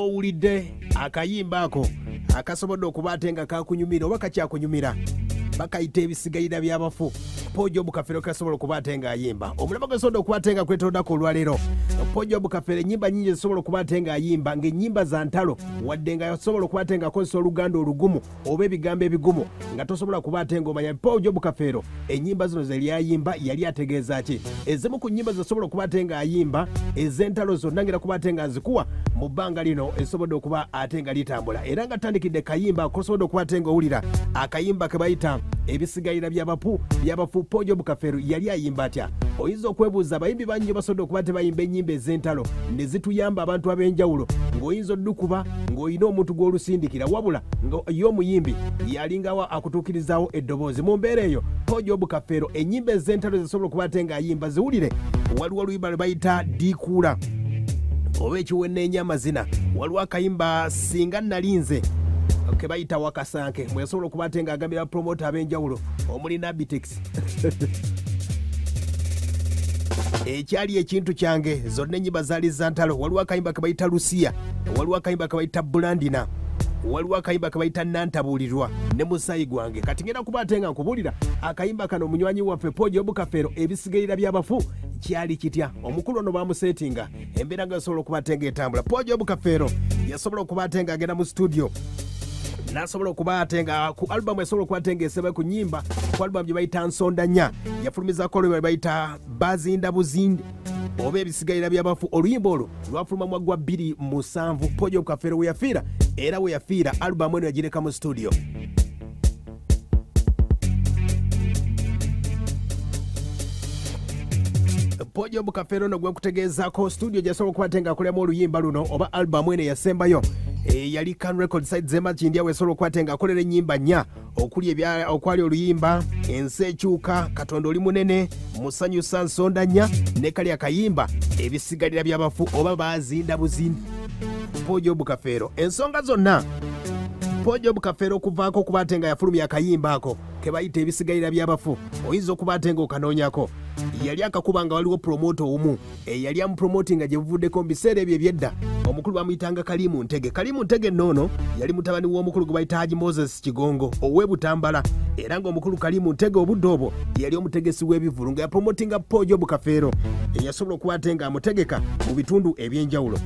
Owulidde akayimba ako akasobodde okuba ate nga kakunyumira oba kakyakunyumira bakayita ebisigalira by'abafu Job Kafeero kasobola okuba ate nga ayimba omulama gasobola okuba ate nga kwetondako olwaleero Job Kafeero ennyimba nnyingi zisobola okuba ate nga ayimba ng'ennyimba za ntalo wadde nga asobola okuba ate nga akozesa oluganda olugumu oba ebigambo ebigumu nga tosobola kuba ate nga omanya Job Kafeero ennyimba zino ze lyayimba yali ategeeza ki ezimu ku nnyimba zisobola okuba ate nga ayimba ez'entalo zonna ngira kuba ate nga nzikuwa mu bbanga lino esobodde okuba ate nga litambula era nga tandikidde kayimba kosobodde okuba ate nga owulira akayimba ke bayita ebisigalira by'abafu Job Kafeero yali ayimba atya oyinza okwebuuza abayimbi bangi basobodde okuba tebayimba ennyimba ez'entalo ne zituyamba abantu ab'enjawulo ng'oyinza oddukuba ng'olina omuntu gw'olusindikira wabula nga ye omuyimbi yalingawo akutuukirizaawo eddoboozi mu mbeera eyo Job Kafeero ennyimba ez'entalo zisobola okuba ate ng'ayimba ziwulire waliwo oluyimba lwe bayita diikuula oba ekiwenneenya amazina waliwo akayimba singa nalinze ke bayita wakasanke mwe yasobola okuba ate ng'agambira promota ab'enjawulo omuli Nabitex ekyali ekintu kyange zonna ennyimba zaali za ntalo waliwo akayimba ke bayita Lusiya waliwo akayimba ke bayita Bulandina waliwo akayimba ke bayita Nantabuulirwa ne musayi gwange kati ngenda kuba ate nga nkubuulira akayimba kano munywanyi waffe Job Kafeero ebisigalira by'abafu kyali kitya omukulu ono bamuseetinga embeera nga yasobola okuba ate ng'etambula Job Kafeero yasobola okuba ate ng'agenda mu studio nasobola okuba ate nga ku albamu yasobola okuba ate ng'eseba ku nnyimba ku albamu gye bayita Nsonda nnya yafulumizako oluyimba lwe bayita Bazinda Buzinde oba ebisigalira by'abafu oluyimba olwo lwafuluma mu gwa 2007 Job Kafeero we yafiira era we yafiira albamu eno yagireka mu studio Job Kafeero no gwe nkutegeezaako studio gyasobola okuba ate ng'akoleramu oluyimba luno oba albamu eno yasembayo yali Can Record Site Zemakindi awe yasobola okuba ate ng'akolera ennyimba nnya okwali oluyimba ensi ekyuka Katonda oli munene musanyusa Nsonda nnya ne kali akayimba ebisigalira by'abafu oba Bazinda Buzinde Job Kafeero ensonga zonna Job Kafeero okuvaako okuba ate nga yafulumya akayimba ako ke bayita ebisigalira by'abafu oyinza okuba ate ng'okanoonyako yali akakuba nga waliwo promota omu eyali amupromotinga gye buvuddeko mu biseera ebyo ebyedda omukulu bamuyitanga Kalimu Ntege noono yali mutabani w'omukulu gwe bayita Haji Moses Kigongo ow'Ebutambala era ng'omukulu Kalimu Ntege obudde obwo yali omutegesi w'ebivulu nga yapromotinga Job Kafeero eyasobola okuba ate nga amutegeka mu bitundu eby'enjawulo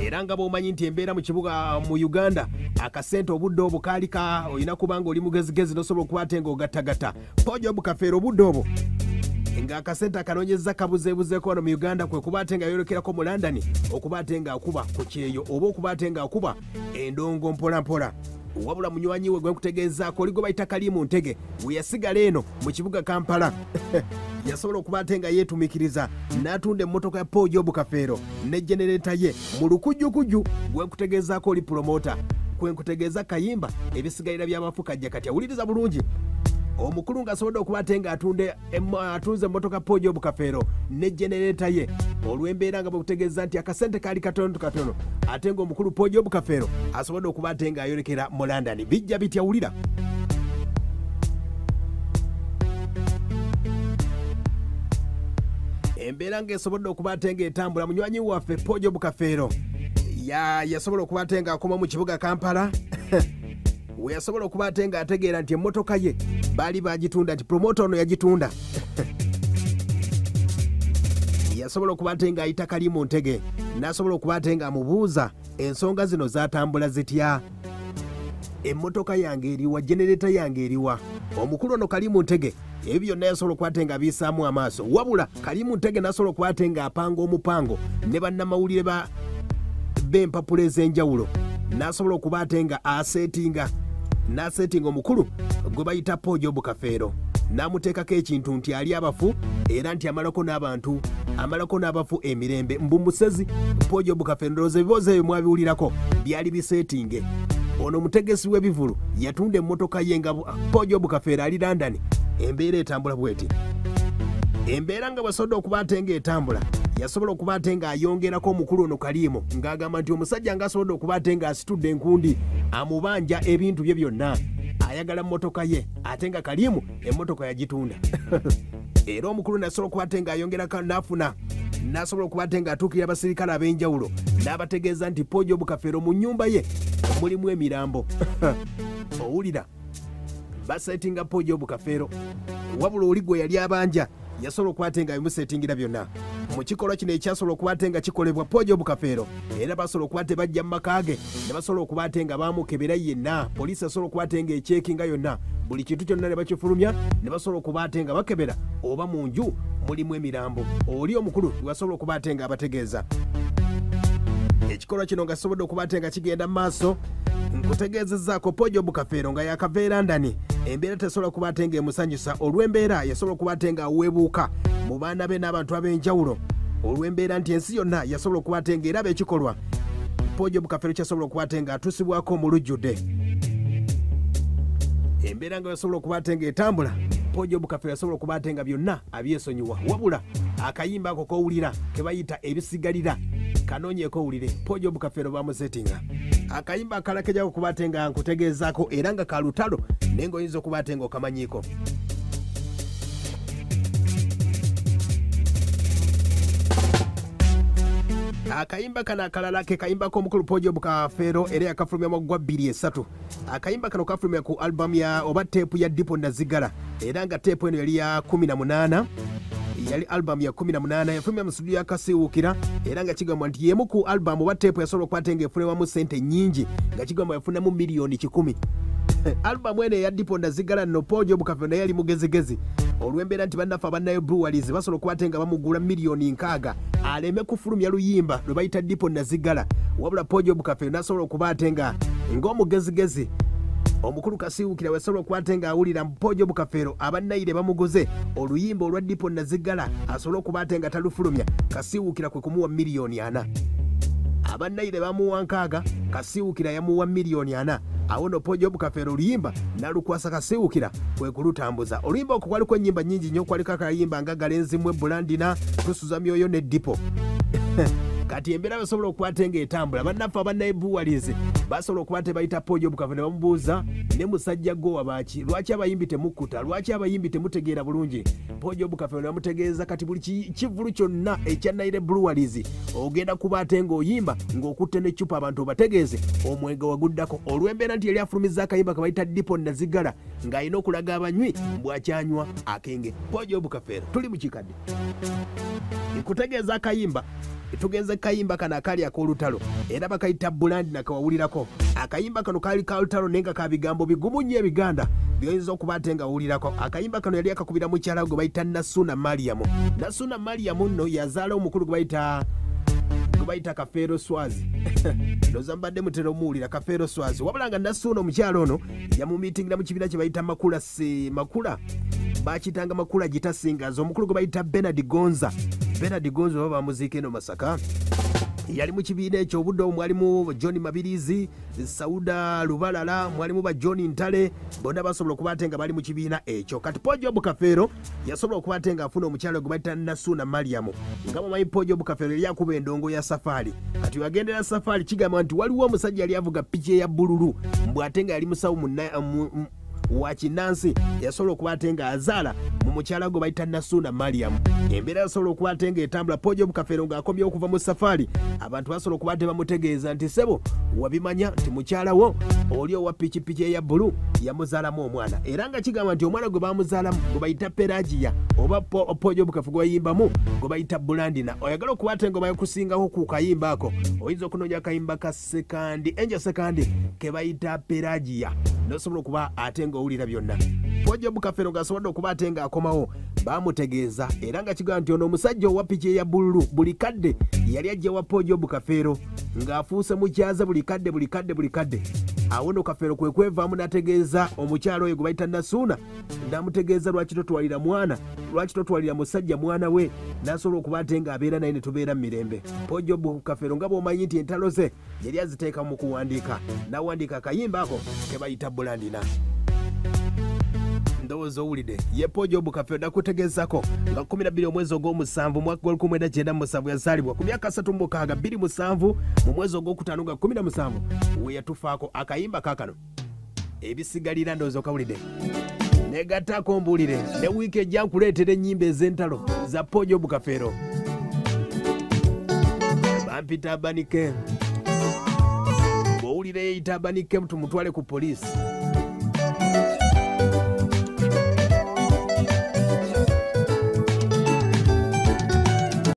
era nga bw'omanyi nti embeera mu kibuga mu Uganda akasente obudde obwo kaalika olina kubanga oli mugezigezi nosobola okuba ate ng'ogattagatta Job Kafeero obudde obwo ng'akasente akanoonyeza kabuzeebuzeeko wano mu Uganda kwe kuba ate nga yolekerako mu London okuba ate ng'akuba ku kyeyo oba okuba ate ng'akuba endongo mpolampola wabula munywanyi we gwe nkutegeezaako oli gwe bayita Kalimu Ntege we yasigala eno mu kibuga Kampala yasobola okuba ate nga yeetumikiriza n'atunda emmotoka ya Job Kafeero ne genereeta ye mu lukujjukujju gwe nkutegeezaako oli promota kwe nkutegeeza kayimba ebisigalira by'abafu kajja katya wuliriza bulungi omukulu ng'asobodde okuba ate ng'atunze emmotoka Job Kafeero ne genereeta ye olw'embeera nga bwekutegeeza nti akasente kaali katono ate ng'omukulu Job Kafeero asobodde okuba ate ng'ayolekera mu London bijja bitya wulira embeera ng'esobodde okuba ate ng'etambula munywanyi waffe Job Kafeero yasobola okuba ate ng'akoma mu kibuga Kampala we yasobola okuba ate ng'ategeera nti emmotoka ye baali bagitunda nti promota ono yagitunda yasobola okuba ate ng'ayita Kalimu Ntege n'asobola okuba ate ng'amubuuza ensonga zino zatambula zitya emmotoka yange eriwa genereeta yange eriwa omukulu ono Kalimu Ntege ebyo byonna yasobola okuba ate ng'abiyisaamu amaaso wabula Kalimu Ntege n'asobola okuba ate ng'apanga omupango ne bannamawulire b'empapula ez'enjawulo n'asobola okuba ate nga aseetinga omukulu gwe bayita Job Kafeero n'amuteekako ekintu nti ali abafu era nti amalako n'abafu emirembe mbumusezi Job Kafeero ndowooza ebibuuzo ebyo mwabiwulirako byali biseetinge ono omutegesi w'ebivulu yatunda emmotoka ye nga Job Kafeero ali London embeera etambula bweti embeera nga bwasobodde okuba ate ng'etambula yasobola okuba ate ng'ayongerako omukulu ono Kalimu ng'agamba nti omusajja ng'asobodde okuba ate ng'asitudde enkundi amubanja ebintu bye byonna ayagala mmotoka ye ate nga kalimu emmotoka yagitunda era omukulu nasobola okuba ate ng'ayongerako n'afuna n'asobola okuba ate ng'atuukira abasirikale ab'enjawulo n'abategeeza nti Pojo Kafeero mu nnyumba ye mulimu emirambo owulira basetinga Pojo Kafeero wabula oli gwe yali abanja yasobola okuba ate nga bimusetingira byonna mu kikolwa kino ekyasobola okuba ate nga kikolebwa Pojo Kafeero era basobola okuba ate bajja mu maka ge ne basobola okuba ate nga baamukebera yenna poliisi asobola okuba ate nga ekyekinga yonna buli kintu kyonna ne bakifulumya ne basobola okuba ate nga bakebera oba mu nju mulimu emirambo oli omukulu wasobola okuba ate nga abategeeza ekikolwa kino nga kisobodde okuba ate nga kigenda mu maaso nkutegeezezzaako Pojo Kafeero nga yakaveera ndani embeera tesobola kuba ate nga emusanyusa olw'embeera yasobola okuba ate nga aweebuuka mu baana be n'abantu ab'enjawulo olw'embeera nti ensi yonna yasobola okuba ate nga eraba ekikolwa Pojo Kafeero kyasobola okuba ate nga atuusibwako mu lujjudde embeera nga yasobola okuba ate nga etambula Pojo Kafeero yasobola okuba ate nga byonna abyesonyiwa wabula akayimba ako kowulira ke bayita ebisigalira kanoonyeeko owulire Pojo Kafeero bamusetinga akayimba akalala kejja okuba ate nga nkutegeezaako era nga ka lutalo naye ng'oyinza okuba ate nga okamanyiiko akayimba kano akalala ke kayimba k'omukulu Pojo Kafeero era yakafulumya mu gwa 23 akayimba kano kafulumya ku albamu ya oba teepu ya Dipo Nazigala era nga teepu eno yali ya 18 yali albamu ya 18 yafulumya mu studio ya Kasiwukira era nga kigamba nti yemu ku albamu oba teepu yasobola okuba ate nga efunibwamu ssente nnyingi nga kigamba yafunamu miliyoni 10 albamu eno eya Dipo Nazigala nno Pojo Kafeero naye yali mugezigezi olw'embeera nti bannaffe abannayo breweries basobola okuba ate nga bamugula miliyoni 6 aleme kufulumya luyimba lwe bayita Dipo Nazigala wabula Pojo Kafeero n'asobola okuba ate nga ng'omugezigezi omukulu Kasiwukira wesobola okuba ate nga awulira Pojo Kafeero abannayire bamuguze oluyimba olwa Dipo Nazigala asobola okuba ate nga talufulumya Kasiwukira kwe kumuwa miliyoni 4 abannayire bamuwa 6 Kasiwukira yamuwa miliyoni 4 awo no Pojo Kafeero oluyimba nalukwasa Kasiwukira kwe kulutambuza oluyimba okwo kwaliko ennyimba nnyingi nnyo kwaliko akayimba nga Galenzimwe Bulandina tusuza myoyo ne Dipo kati embeera basobola okuba ate nga etambula bannaffe abannaye buwalize basobola okuba ate bayita Pojo Kafeero ne bamubuuza ne musajja gwo wabaaki lwaki abayimbi temukkuta lwaki abayimbi temutegeera bulungi Pojo Kafeero ne bamutegeeza kati buli kivulu kyonna ekyannayire breweries ogenda kuba ate ng'oyimba ng'okutte n'eccupa abantu obategeeze omwenge waguddako olw'embeera nti yali afulumizza akayimba kabayita Dipo Nazigala ng'alina okulaga abanywi bwakyanywa akenge Pojo Kafeero tuli mu kikadde nkutegeeza akayimba tugenze kayimba kana akali ak'olutalo era bakayita Bulandi nakawawulirako akayimba kano kali ka lutalo naye nga ka bigambo bigumu nnyo ebiganda byoyinza okuba ate nga wulirako akayimba kano yali akakubira mukyala gwe bayita Nasuna Mariamu nno yazaala omukulu gwe bayita Kafeero Swazi ndoza mbadde mutera omuwulira Kafeero Swazi wabula nga Nasuna omukyala ono yamumiitingira mu kibiina kye bayita makula bakitanga makula gitasingaza omukulu gwe bayita Bernard Gonza baba bamuziika eno Masaka yali mu kibiina ekyo obudde mwalimu John Mabirizi Sauda Lubalala mwalimu ba John Ntale bonna basobola okuba ate nga bali mu kibiina ekyo kati Pojo Kafeero yasobola okuba ate nga afuna omukyalo gwe bayita Nasuna Mariamu nga mumanyi Pojo Kafeero yali akuba endongo ya safari kati wagendera safari kigamba nti waliwo omusajja yali avuga piki eya bbululu mbw ate nga yali musawo wakinansi yasobola okuba ate nga azaala mu mukyala gwe bayita Nasuna Mariamu embeera yasobola okuba ate nga etambula Pojo Kafeero ng'akomyewo okuva mu safari abantu basobola okuba ate bamutegeeza nti sebo wabimanya nti mukyala wo oli owa pikipiki eya bbulu yamuzaalamu omwana era nga kigamba nti omwana gwe bamuzaalamu gwe bayita Pelagia oba Pojo Kafeero gwe bayimbamu gwe bayita Bulandina oyagala okuba ate nga bakusingaho ku kayimba ako oyinza okunoonya akayimba ka Angel Sekandi ke bayita Pelagia nosobola okuba ate nga owulira byonna Pojo Kafeero ng'asobodde okuba ate nga akomawo bamutegeeza era nga kigamba nti ono omusajja owa piki eya bbululu buli kadde yali ajja wa Pojo Kafeero ng'afuuse mukyaza buli kadde awo no Kafeero kwe kwevaamu n'ategeeza omukyalo oyo gwe bayita Nasuna n'amutegeeza lwaki totwalira musajja mwana we n'asobola okuba ate ng'abeera naye ne tubeera mu mirembe Pojo Kafeero nga bw'omanyi nti entalo ze yali aziteeka mu kuwandiika n'awandiika akayimba ako ke bayita Bulandina ndowooza owulidde ye Pojo Kafeero nakutegeezako nga 12 omwezi ogw'omusanvu mwaka 1997 yazaalibwa ku myaka 36 mu mwezi ogw'okutaano nga 17 we yatufaako akayimba kakano ebisigalira ndowooza okawulidde negattako mbuulire ne wiiki ejja nkuleetera ennyimba ez'entalo za Pojo Kafeero bampita abanike bw'owulira yeeyita abanike tumutwale ku poliisi